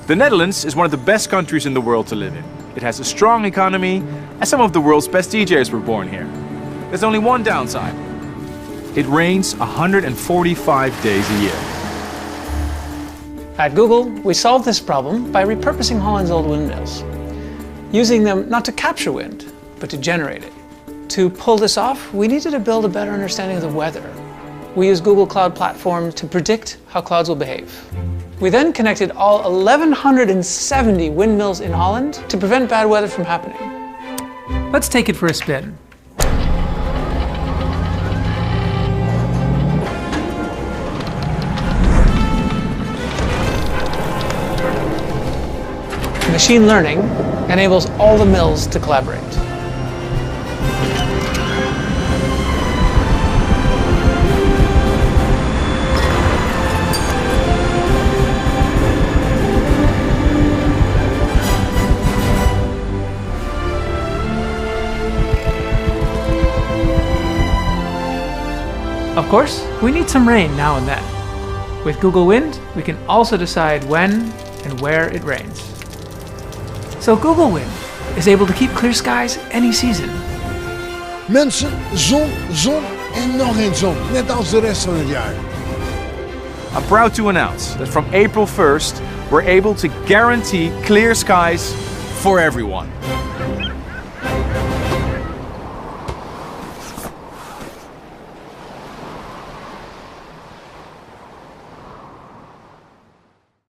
The Netherlands is one of the best countries in the world to live in. It has a strong economy, and some of the world's best DJs were born here. There's only one downside. It rains 145 days a year. At Google, we solved this problem by repurposing Holland's old windmills, using them not to capture wind, but to generate it. To pull this off, we needed to build a better understanding of the weather. We use Google Cloud Platform to predict how clouds will behave. We then connected all 1,170 windmills in Holland to prevent bad weather from happening. Let's take it for a spin. Machine learning enables all the mills to collaborate. Of course, we need some rain now and then. With Google Wind, we can also decide when and where it rains. So Google Wind is able to keep clear skies any season. Mensen, zon, zon en nog eens zon. Net als de rest van het jaar. I'm proud to announce that from April 1st, we're able to guarantee clear skies for everyone.